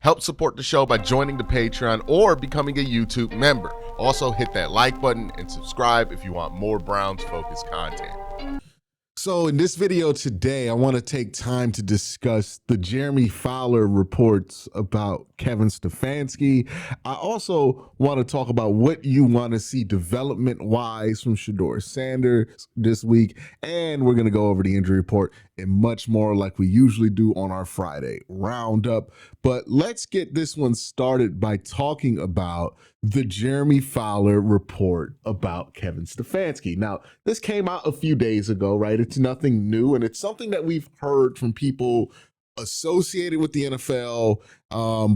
Help support the show by joining the Patreon or becoming a YouTube member. Also, hit that like button and subscribe if you want more Browns-focused content. So in this video today, I want to take time to discuss the Jeremy Fowler reports about Kevin Stefanski. I also want to talk about what you want to see development-wise from Shador Sanders this week. And we're going to go over the injury report and much more like we usually do on our Friday roundup. But let's get this one started by talking about the Jeremy Fowler report about Kevin Stefanski. Now, this came out a few days ago, right? It's nothing new, and it's something that we've heard from people associated with the NFL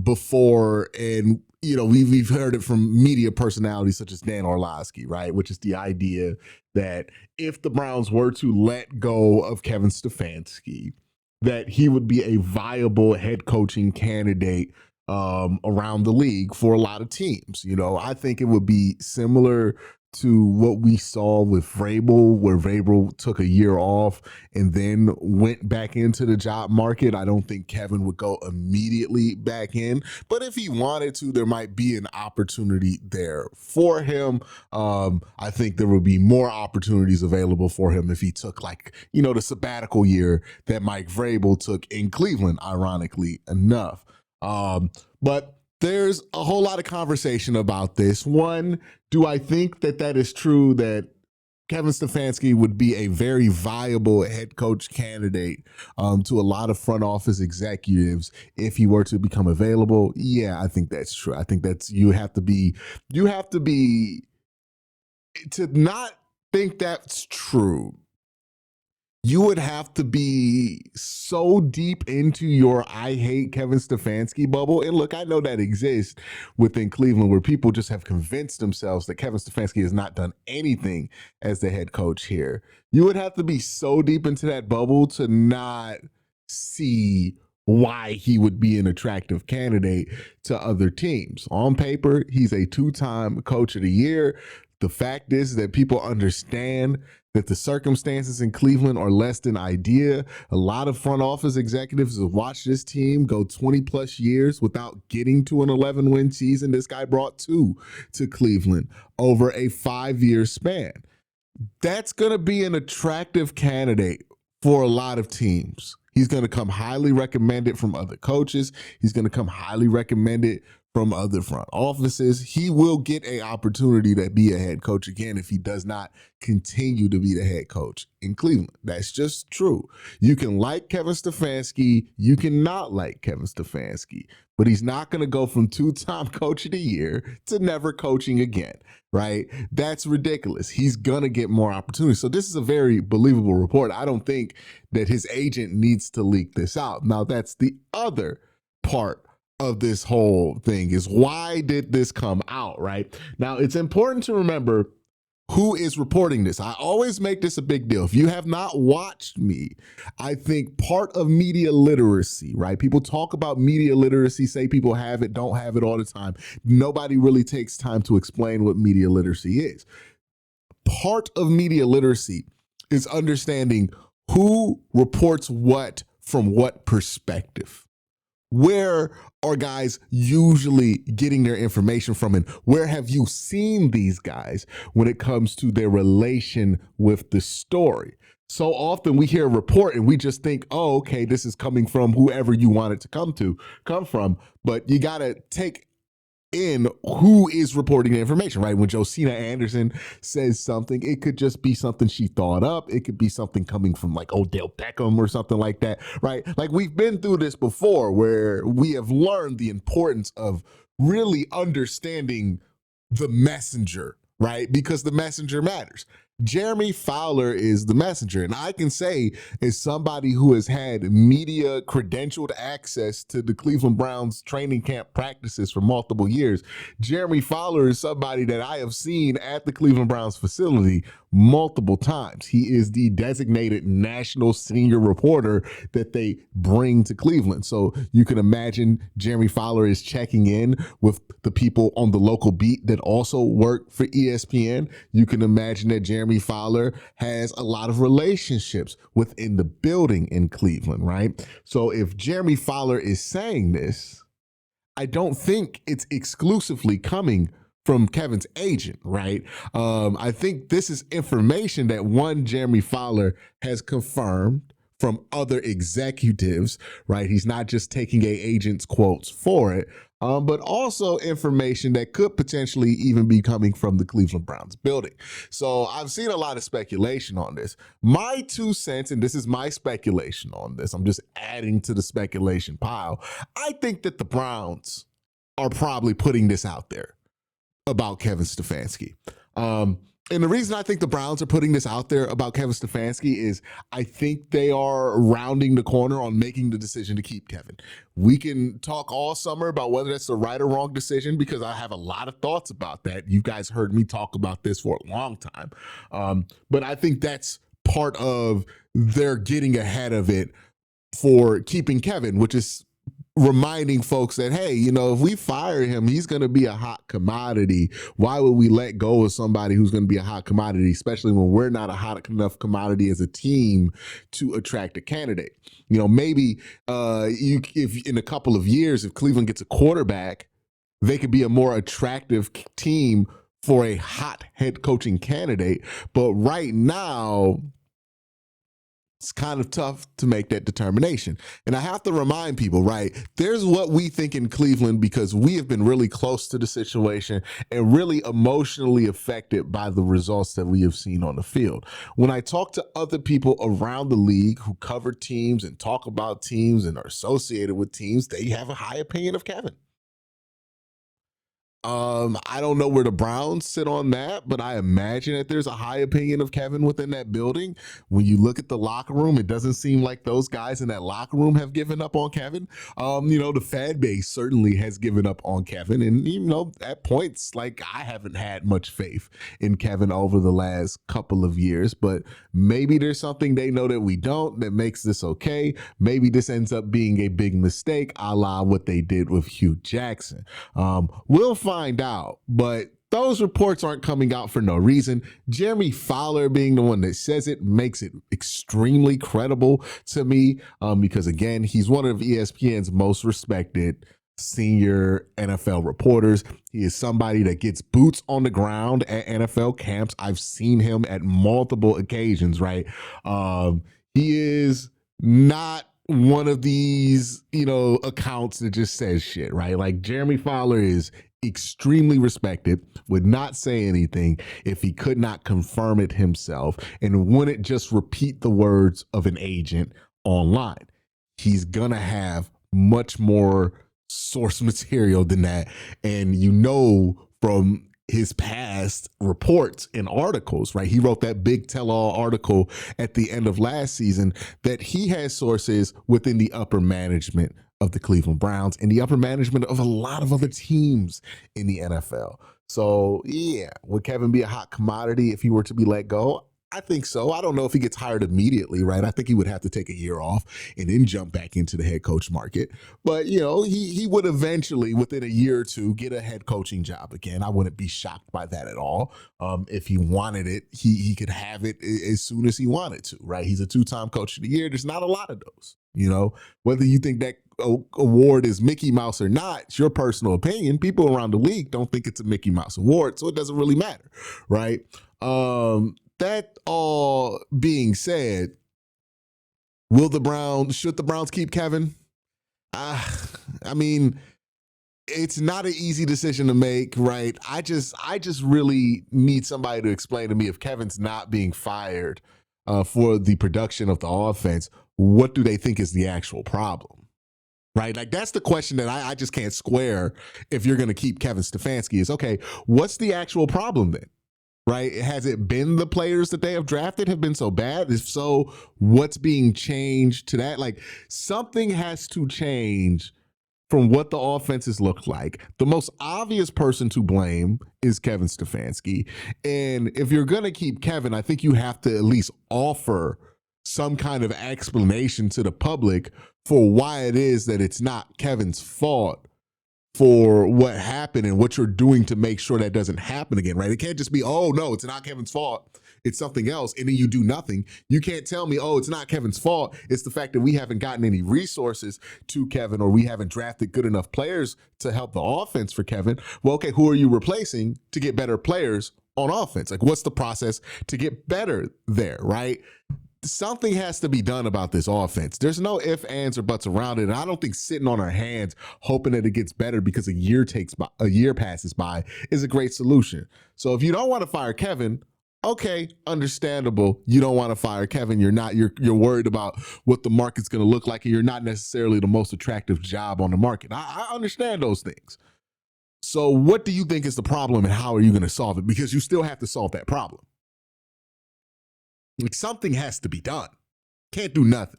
before, and we've heard it from media personalities such as Dan Orlovsky, right? Which is the idea that if the Browns were to let go of Kevin Stefanski, that he would be a viable head coaching candidate around the league for a lot of teams. I think it would be similar to what we saw with Vrabel, where Vrabel took a year off and then went back into the job market. I don't think Kevin would go immediately back in, but if he wanted to, there might be an opportunity there for him. I think there would be more opportunities available for him if he took the sabbatical year that Mike Vrabel took in Cleveland, ironically enough. But there's a whole lot of conversation about this. One, do I think that is true, that Kevin Stefanski would be a very viable head coach candidate to a lot of front office executives if he were to become available? Yeah, I think that's true. I think that's, to not think that's true, you would have to be so deep into your I hate Kevin Stefanski bubble. And look, I know that exists within Cleveland, where people just have convinced themselves that Kevin Stefanski has not done anything as the head coach here. You would have to be so deep into that bubble to not see why he would be an attractive candidate to other teams. On paper, he's a two-time coach of the year. The fact is that people understand that the circumstances in Cleveland are less than ideal. A lot of front office executives have watched this team go 20 plus years without getting to an 11-win season. This guy brought 2 to Cleveland over a 5-year span. That's going to be an attractive candidate for a lot of teams. He's going to come highly recommended from other coaches. He's going to come highly recommended from other front offices. He will get an opportunity to be a head coach again if he does not continue to be the head coach in Cleveland. That's just true. You can like Kevin Stefanski, you cannot like Kevin Stefanski, but he's not going to go from two-time coach of the year to never coaching again, right? That's ridiculous. He's going to get more opportunities. So this is a very believable report. I don't think that his agent needs to leak this out. Now, that's the other part of this whole thing, is why did this come out, right? Now, it's important to remember who is reporting this. I always make this a big deal. If you have not watched me, I think part of media literacy, right? People talk about media literacy, say people have it, don't have it all the time. Nobody really takes time to explain what media literacy is. Part of media literacy is understanding who reports what from what perspective. Where are guys usually getting their information from, and where have you seen these guys when it comes to their relation with the story? So often we hear a report and we just think, oh, okay, this is coming from whoever you want it to come from, but you got to take in who is reporting the information, right? When Josina Anderson says something, it could just be something she thought up. It could be something coming from like Odell Beckham or something like that, right? Like, we've been through this before, where we have learned the importance of really understanding the messenger, right? Because the messenger matters. Jeremy Fowler is the messenger. And I can say, as somebody who has had media credentialed access to the Cleveland Browns training camp practices for multiple years, Jeremy Fowler is somebody that I have seen at the Cleveland Browns facility multiple times. He is the designated national senior reporter that they bring to Cleveland. So you can imagine Jeremy Fowler is checking in with the people on the local beat that also work for ESPN. You can imagine that Jeremy Fowler has a lot of relationships within the building in Cleveland, right? So if Jeremy Fowler is saying this, I don't think it's exclusively coming from Kevin's agent, right? I think this is information that one, Jeremy Fowler has confirmed from other executives, right? He's not just taking a agent's quotes for it, but also information that could potentially even be coming from the Cleveland Browns building. So I've seen a lot of speculation on this. My 2 cents, and this is my speculation on this, I'm just adding to the speculation pile. I think that the Browns are probably putting this out there about Kevin Stefanski. And the reason I think the Browns are putting this out there about Kevin Stefanski is I think they are rounding the corner on making the decision to keep Kevin. We can talk all summer about whether that's the right or wrong decision because I have a lot of thoughts about that. You guys heard me talk about this for a long time. But I think that's part of their getting ahead of it for keeping Kevin, which is reminding folks that, hey, if we fire him, he's going to be a hot commodity. Why would we let go of somebody who's going to be a hot commodity, especially when we're not a hot enough commodity as a team to attract a candidate? Maybe if in a couple of years, if Cleveland gets a quarterback, they could be a more attractive team for a hot head coaching candidate. But right now, it's kind of tough to make that determination. And I have to remind people, right, there's what we think in Cleveland because we have been really close to the situation and really emotionally affected by the results that we have seen on the field. When I talk to other people around the league who cover teams and talk about teams and are associated with teams, they have a high opinion of Kevin. I don't know where the Browns sit on that, but I imagine that there's a high opinion of Kevin within that building. When you look at the locker room, it doesn't seem like those guys in that locker room have given up on Kevin. The fan base certainly has given up on Kevin. And, at points, like I haven't had much faith in Kevin over the last couple of years, but maybe there's something they know that we don't that makes this okay. Maybe this ends up being a big mistake, a la what they did with Hugh Jackson. We'll find out, but those reports aren't coming out for no reason. Jeremy Fowler being the one that says it makes it extremely credible to me because, again, he's one of ESPN's most respected senior NFL reporters. He is somebody that gets boots on the ground at NFL camps. I've seen him at multiple occasions, right? He is not one of these, accounts that just says shit, right? Like Jeremy Fowler is extremely respected, would not say anything if he could not confirm it himself and wouldn't just repeat the words of an agent online. He's gonna have much more source material than that. And from his past reports and articles, right? He wrote that big tell-all article at the end of last season that he has sources within the upper management of the Cleveland Browns and the upper management of a lot of other teams in the NFL. So, yeah, would Kevin be a hot commodity if he were to be let go? I think so. I don't know if he gets hired immediately, right? I think he would have to take a year off and then jump back into the head coach market. But, he would eventually, within a year or two, get a head coaching job again. I wouldn't be shocked by that at all. If he wanted it, he could have it as soon as he wanted to, right? He's a 2-time coach of the year. There's not a lot of those, whether you think that award is Mickey Mouse or not, it's your personal opinion. People around the league don't think it's a Mickey Mouse award, so it doesn't really matter, right? That all being said, should the Browns keep Kevin? It's not an easy decision to make, right? I just really need somebody to explain to me if Kevin's not being fired for the production of the offense, what do they think is the actual problem? Right? Like that's the question that I just can't square if you're going to keep Kevin Stefanski is, okay, what's the actual problem then? Right? Has it been the players that they have drafted have been so bad? If so, what's being changed to that? Like something has to change from what the offenses look like. The most obvious person to blame is Kevin Stefanski. And if you're going to keep Kevin, I think you have to at least offer some kind of explanation to the public for why it is that it's not Kevin's fault for what happened and what you're doing to make sure that doesn't happen again, right? It can't just be, oh, no, it's not Kevin's fault. It's something else. And then you do nothing. You can't tell me, oh, it's not Kevin's fault. It's the fact that we haven't gotten any resources to Kevin, or we haven't drafted good enough players to help the offense for Kevin. Well, okay, who are you replacing to get better players on offense? Like, what's the process to get better there, right? Something has to be done about this offense. There's no ifs, ands, or buts around it. And I don't think sitting on our hands hoping that it gets better because a year passes by is a great solution. So if you don't want to fire Kevin, okay, understandable. You don't want to fire Kevin. You're worried about what the market's going to look like, and you're not necessarily the most attractive job on the market. I understand those things. So what do you think is the problem, and how are you going to solve it? Because you still have to solve that problem. Like, something has to be done. Can't do nothing,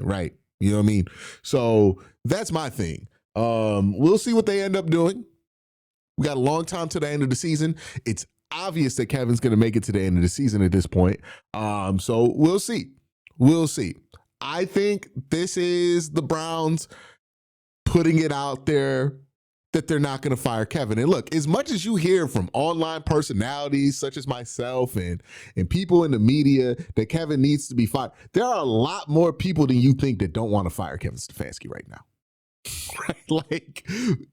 right? You know what I mean? So that's my thing. We'll see what they end up doing. We got a long time to the end of the season. It's obvious that Kevin's going to make it to the end of the season at this point. So we'll see. I think this is the Browns putting it out there that they're not going to fire Kevin. And look, as much as you hear from online personalities such as myself and people in the media that Kevin needs to be fired, there are a lot more people than you think that don't want to fire Kevin Stefanski right now. Right? Like,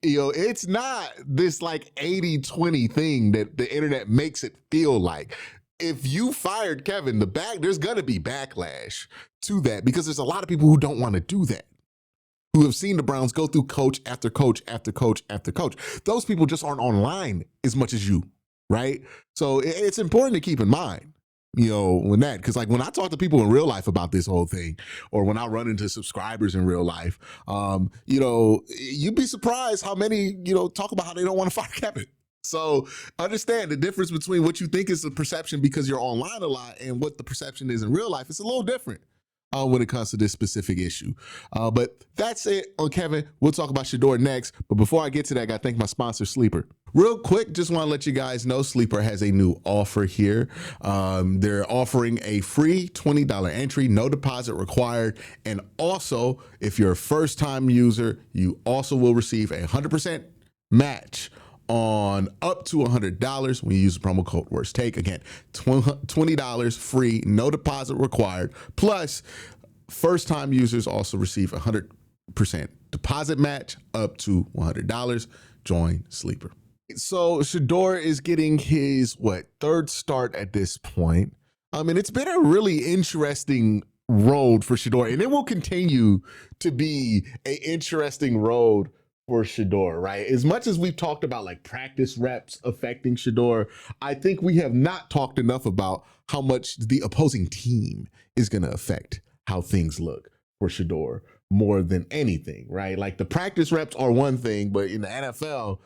it's not this like 80-20 thing that the internet makes it feel like. If you fired Kevin, there's going to be backlash to that, because there's a lot of people who don't want to do that, who have seen the Browns go through coach after coach after coach after coach. Those people just aren't online as much as you, right? So it's important to keep in mind, because like when I talk to people in real life about this whole thing, or when I run into subscribers in real life, you'd be surprised how many, talk about how they don't want to fire Kevin. So understand the difference between what you think is the perception because you're online a lot and what the perception is in real life. It's a little different when it comes to this specific issue. But that's it on Kevin. We'll talk about Shador next. But before I get to that, I got to thank my sponsor, Sleeper. Real quick, just want to let you guys know Sleeper has a new offer here. They're offering a free $20 entry, no deposit required. And also, if you're a first-time user, you also will receive a 100% match on up to $100 when you use the promo code WORSTTAKE. Again, $20 free, no deposit required. Plus, first-time users also receive a 100% deposit match up to $100. Join Sleeper. So Shador is getting his, third start at this point. And it's been a really interesting road for Shador, and it will continue to be an interesting road for Shador, right? As much as we've talked about like practice reps affecting Shador, I think we have not talked enough about how much the opposing team is going to affect how things look for Shador more than anything, right? Like the practice reps are one thing, but in the NFL,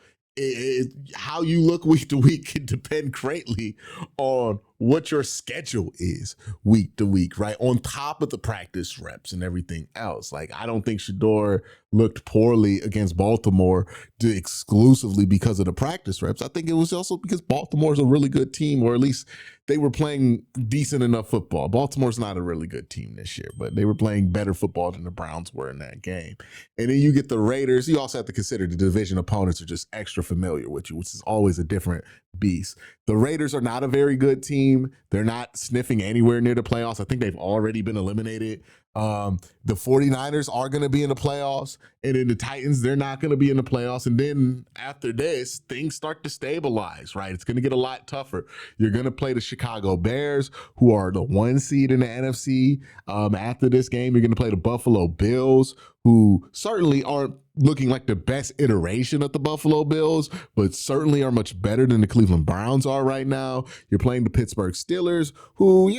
how you look week to week can depend greatly on what your schedule is week to week, right? On top of the practice reps and everything else. Like, I don't think Shador looked poorly against Baltimore exclusively because of the practice reps. I think it was also because Baltimore's a really good team, or at least they were playing decent enough football. Baltimore's not a really good team this year, but they were playing better football than the Browns were in that game. And then you get the Raiders. You also have to consider the division opponents are just extra familiar with you, which is always a different beast. The Raiders are not a very good team. They're not sniffing anywhere near the playoffs. I think they've already been eliminated. The 49ers are going to be in the playoffs, and then the Titans, they're not going to be in the playoffs. And then after this, things start to stabilize, right? It's going to get a lot tougher. You're going to play the Chicago Bears, who are the 1 seed in the NFC. After this game, you're going to play the Buffalo Bills, who certainly aren't looking like the best iteration of the Buffalo Bills, but certainly are much better than the Cleveland Browns are right now. You're playing the Pittsburgh Steelers, who,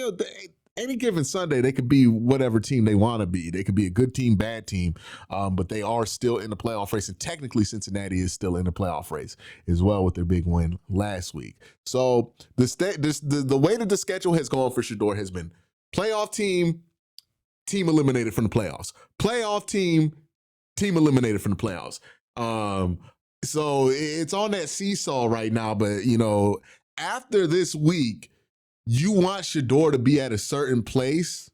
any given Sunday, they could be whatever team they want to be. They could be a good team, bad team, but they are still in the playoff race. And technically, Cincinnati is still in the playoff race as well with their big win last week. So the way that the schedule has gone for Shador has been playoff team eliminated from the playoffs. Playoff team eliminated from the playoffs. So it's on that seesaw right now. But, after this week, you want Shador to be at a certain place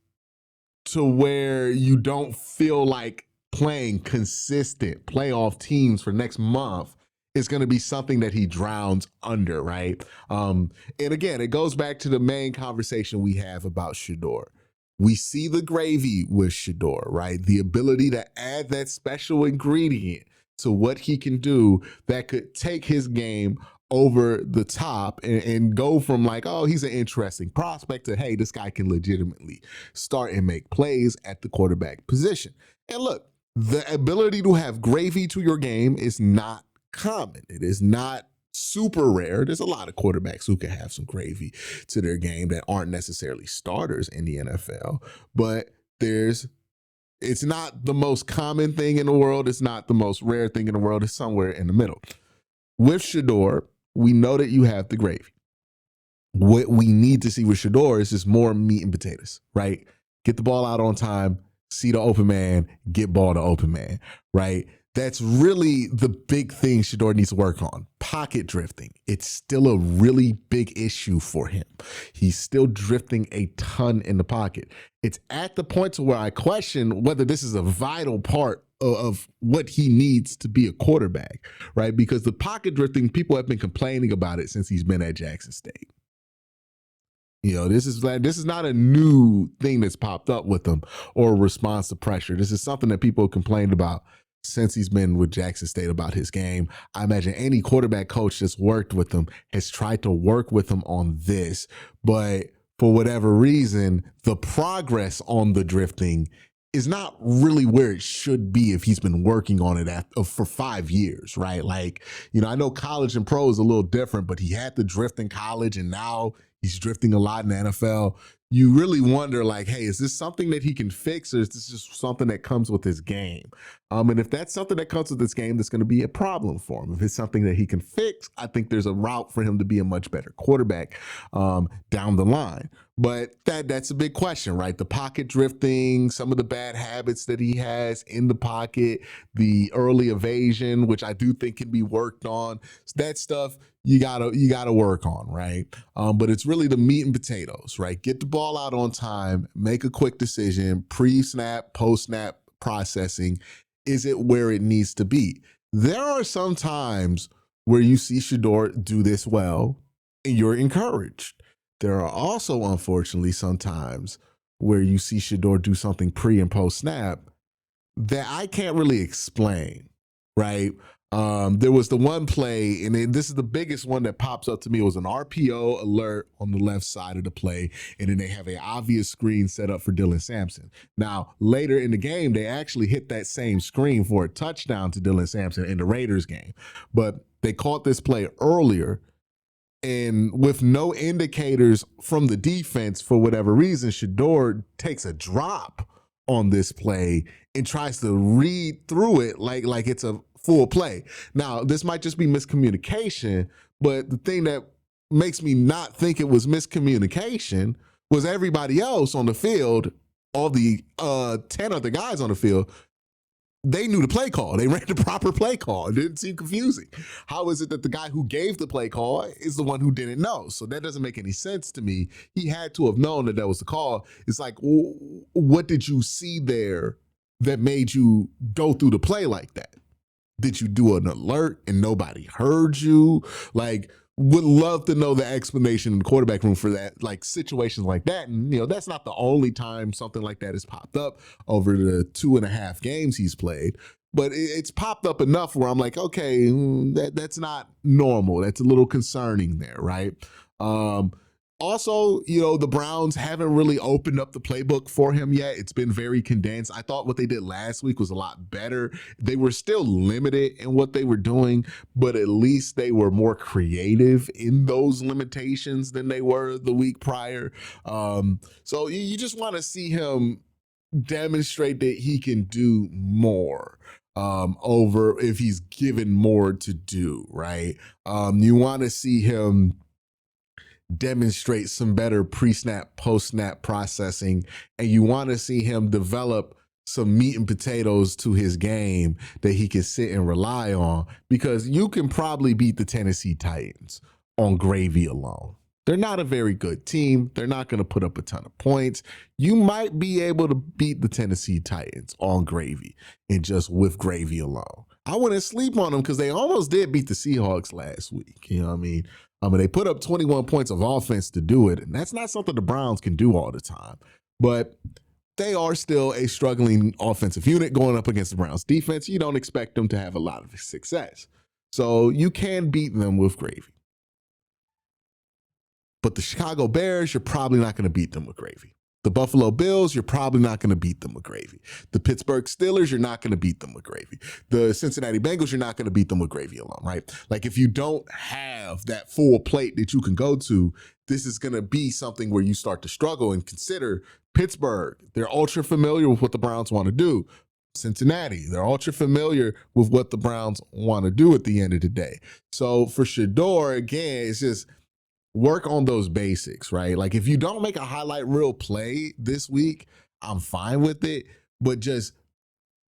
to where you don't feel like playing consistent playoff teams for next month is going to be something that he drowns under, right? And again, it goes back to the main conversation we have about Shador. We see the gravy with Shador, right? The ability to add that special ingredient to what he can do that could take his game over the top and go from like, oh, he's an interesting prospect to, hey, this guy can legitimately start and make plays at the quarterback position. And look, the ability to have gravy to your game is not common. It is not super rare. There's a lot of quarterbacks who can have some gravy to their game that aren't necessarily starters in the NFL, but it's not the most common thing in the world. It's not the most rare thing in the world. It's somewhere in the middle. With Shador, we know that you have the gravy. What we need to see with Shador is just more meat and potatoes, right? Get the ball out on time, see the open man, get ball to open man, right? That's really the big thing Shador needs to work on. Pocket drifting. It's still a really big issue for him. He's still drifting a ton in the pocket. It's at the point to where I question whether this is a vital part of what he needs to be a quarterback, right? Because the pocket drifting, people have been complaining about it since he's been at Jackson State. This is not a new thing that's popped up with him or a response to pressure. This is something that people complained about since he's been with Jackson State about his game. I imagine any quarterback coach that's worked with him has tried to work with him on this, but for whatever reason, the progress on the drifting is not really where it should be if he's been working on it for 5 years, right? Like, I know college and pro is a little different, but he had the drift in college and now he's drifting a lot in the NFL. You really wonder, like, hey, is this something that he can fix, or is this just something that comes with his game? And if that's something that comes with his game, that's going to be a problem for him. If it's something that he can fix, I think there's a route for him to be a much better quarterback down the line. But that's a big question, right? The pocket drifting, some of the bad habits that he has in the pocket, the early evasion, which I do think can be worked on. That stuff you gotta work on, right? But it's really the meat and potatoes, right? Get the ball out on time, make a quick decision, pre-snap, post-snap processing. Is it where it needs to be? There are some times where you see Shador do this well and you're encouraged. There are also, unfortunately, some times where you see Shador do something pre and post snap that I can't really explain, right? There was the one play, and this is the biggest one that pops up to me. It was an RPO alert on the left side of the play, and then they have an obvious screen set up for Dylan Sampson. Now, later in the game, they actually hit that same screen for a touchdown to Dylan Sampson in the Raiders game. But they caught this play earlier, and with no indicators from the defense, for whatever reason, Shador takes a drop on this play and tries to read through it like it's a full play. Now, this might just be miscommunication, but the thing that makes me not think it was miscommunication was everybody else on the field, all the 10 other guys on the field, they knew the play call. They ran the proper play call. It didn't seem confusing. How is it that the guy who gave the play call is the one who didn't know? So that doesn't make any sense to me. He had to have known that was the call. It's like, what did you see there that made you go through the play like that? Did you do an alert and nobody heard you? Like, would love to know the explanation in the quarterback room for that, like situations like that. And, that's not the only time something like that has popped up over the 2.5 games he's played. But it's popped up enough where I'm like, okay, that's not normal. That's a little concerning there, right? Also, the Browns haven't really opened up the playbook for him yet. It's been very condensed. I thought what they did last week was a lot better. They were still limited in what they were doing, but at least they were more creative in those limitations than they were the week prior. So you just want to see him demonstrate that he can do more over if he's given more to do, right? You want to see him demonstrate some better pre-snap, post-snap processing, and you want to see him develop some meat and potatoes to his game that he can sit and rely on, because you can probably beat the Tennessee Titans on gravy alone. They're not a very good team. They're not going to put up a ton of points. You might be able to beat the Tennessee Titans on gravy and just with gravy alone. I wouldn't sleep on them because they almost did beat the Seahawks last week. You know what I mean? They put up 21 points of offense to do it, and that's not something the Browns can do all the time. But they are still a struggling offensive unit going up against the Browns defense. You don't expect them to have a lot of success. So you can beat them with gravy. But the Chicago Bears, you're probably not going to beat them with gravy. The Buffalo Bills, you're probably not going to beat them with gravy. The Pittsburgh Steelers, you're not going to beat them with gravy. The Cincinnati Bengals, you're not going to beat them with gravy alone, right? Like if you don't have that full plate that you can go to, this is going to be something where you start to struggle. And consider Pittsburgh, they're ultra familiar with what the Browns want to do. Cincinnati, they're ultra familiar with what the Browns want to do at the end of the day. So for Shador, again, it's just work on those basics, right? Like if you don't make a highlight reel play this week, I'm fine with it, but just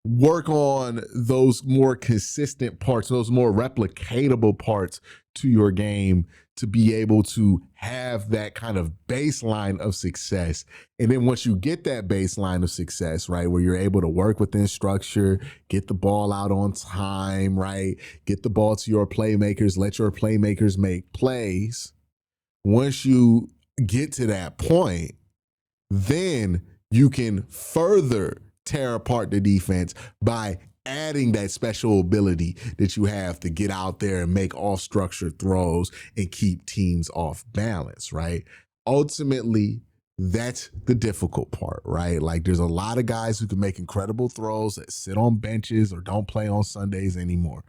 work on those more consistent parts, those more replicatable parts to your game to be able to have that kind of baseline of success. And then once you get that baseline of success, right, where you're able to work within structure, get the ball out on time, right, get the ball to your playmakers, let your playmakers make plays. Once you get to that point, then you can further tear apart the defense by adding that special ability that you have to get out there and make off-structure throws and keep teams off balance, right? Ultimately, that's the difficult part, right? Like there's a lot of guys who can make incredible throws that sit on benches or don't play on Sundays anymore.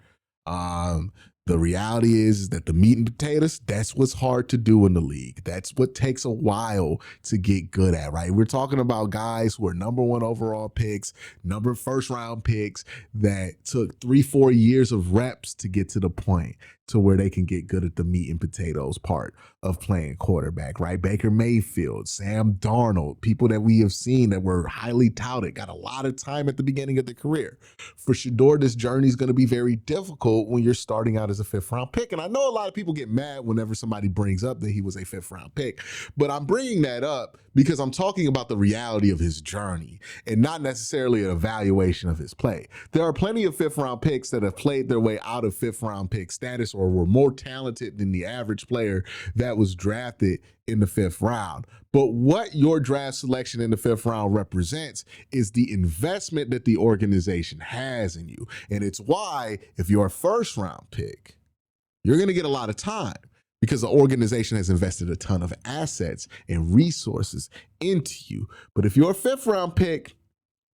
The reality is that the meat and potatoes, that's what's hard to do in the league. That's what takes a while to get good at, right? We're talking about guys who are number 1 overall picks, number first round picks that took 3-4 years of reps to get to the point to where they can get good at the meat and potatoes part of playing quarterback, right? Baker Mayfield, Sam Darnold, people that we have seen that were highly touted, got a lot of time at the beginning of their career. For Shador, this journey is going to be very difficult when you're starting out as a 5th round pick. And I know a lot of people get mad whenever somebody brings up that he was a 5th round pick, but I'm bringing that up because I'm talking about the reality of his journey and not necessarily an evaluation of his play. There are plenty of 5th round picks that have played their way out of 5th round pick status or were more talented than the average player that was drafted in the 5th round. But what your draft selection in the 5th round represents is the investment that the organization has in you. And it's why if you're a 1st round pick, you're going to get a lot of time because the organization has invested a ton of assets and resources into you. But if you're a 5th round pick,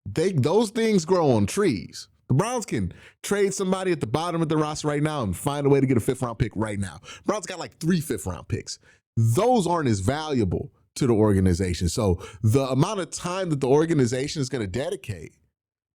those things grow on trees. The Browns can trade somebody at the bottom of the roster right now and find a way to get a 5th round pick right now. Browns got like 3 5th round picks. Those aren't as valuable to the organization. So the amount of time that the organization is going to dedicate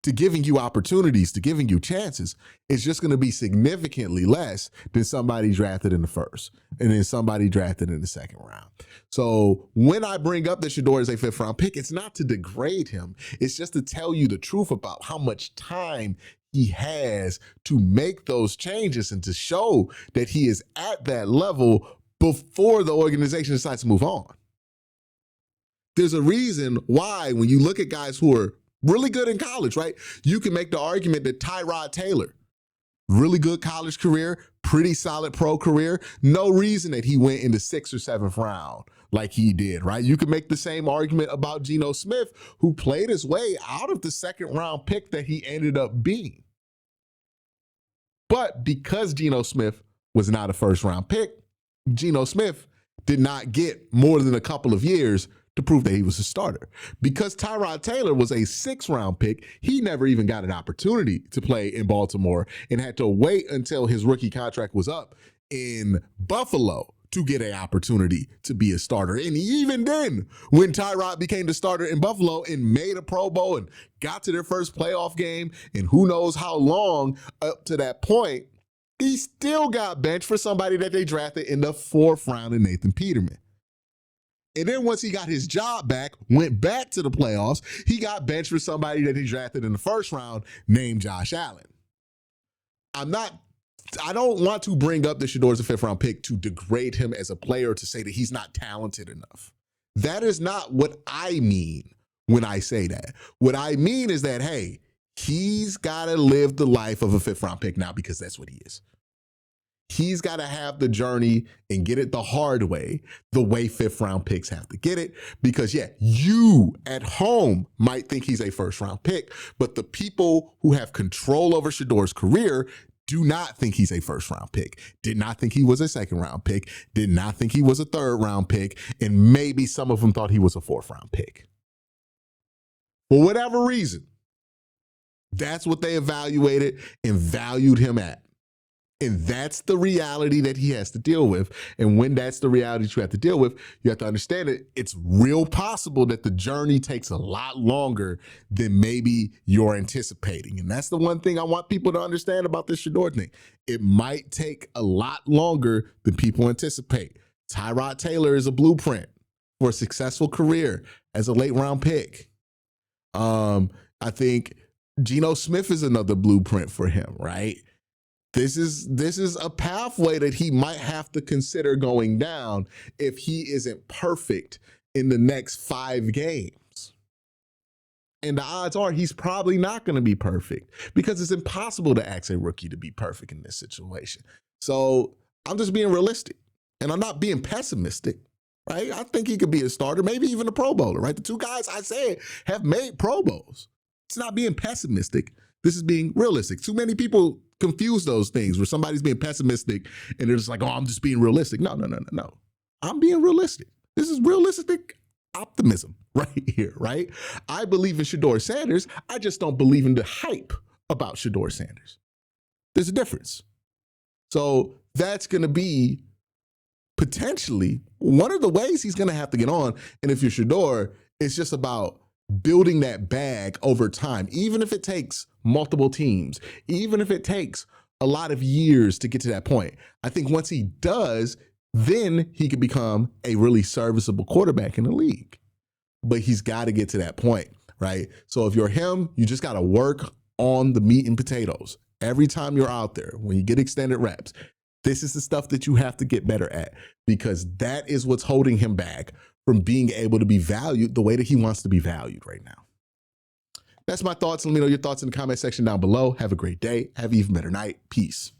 to giving you opportunities, to giving you chances, is just going to be significantly less than somebody drafted in the 1st and then somebody drafted in the 2nd round. So when I bring up that Shador is a 5th round pick, it's not to degrade him. It's just to tell you the truth about how much time he has to make those changes and to show that he is at that level before the organization decides to move on. There's a reason why when you look at guys who are really good in college, right? You can make the argument that Tyrod Taylor, really good college career, pretty solid pro career, no reason that he went in the 6th or 7th round like he did, right? You could make the same argument about Geno Smith, who played his way out of the 2nd round pick that he ended up being. But because Geno Smith was not a 1st round pick, Geno Smith did not get more than a couple of years to prove that he was a starter. Because Tyrod Taylor was a 6th round pick, he never even got an opportunity to play in Baltimore and had to wait until his rookie contract was up in Buffalo to get an opportunity to be a starter. And even then, when Tyrod became the starter in Buffalo and made a Pro Bowl and got to their first playoff game, and who knows how long up to that point, he still got benched for somebody that they drafted in the 4th round in Nathan Peterman. And then once he got his job back, went back to the playoffs, he got benched for somebody that he drafted in the 1st round named Josh Allen. I'm not I don't want to bring up that Shador's a 5th round pick to degrade him as a player, to say that he's not talented enough. That is not what I mean when I say that. What I mean is that, hey, he's got to live the life of a 5th round pick now, because that's what he is. He's got to have the journey and get it the hard way, the way 5th round picks have to get it. Because, yeah, you at home might think he's a 1st round pick, but the people who have control over Shador's career do not think he's a 1st round pick, did not think he was a 2nd round pick, did not think he was a 3rd round pick, and maybe some of them thought he was a 4th round pick. For whatever reason, that's what they evaluated and valued him at. And that's the reality that he has to deal with. And when that's the reality that you have to deal with, you have to understand that it's real possible that the journey takes a lot longer than maybe you're anticipating. And that's the one thing I want people to understand about this Shador thing. It might take a lot longer than people anticipate. Tyrod Taylor is a blueprint for a successful career as a late round pick. I think Geno Smith is another blueprint for him, right? This is a pathway that he might have to consider going down if he isn't perfect in the next 5 games. And the odds are he's probably not going to be perfect, because it's impossible to ask a rookie to be perfect in this situation. So I'm just being realistic, and I'm not being pessimistic, right? I think he could be a starter, maybe even a Pro Bowler, right? The 2 guys I said have made Pro Bowls. It's not being pessimistic. This is being realistic. Too many people confuse those things where somebody's being pessimistic and they're just like, oh, I'm just being realistic. No. I'm being realistic. This is realistic optimism right here, right? I believe in Shador Sanders. I just don't believe in the hype about Shador Sanders. There's a difference. So that's going to be potentially one of the ways he's going to have to get on. And if you're Shador, it's just about building that bag over time, even if it takes multiple teams, even if it takes a lot of years to get to that point. I think once he does, then he could become a really serviceable quarterback in the league. But he's got to get to that point, right? So if you're him, you just got to work on the meat and potatoes. Every time you're out there, when you get extended reps, this is the stuff that you have to get better at, because that is what's holding him back from being able to be valued the way that he wants to be valued right now. That's my thoughts. Let me know your thoughts in the comment section down below. Have a great day. Have an even better night. Peace.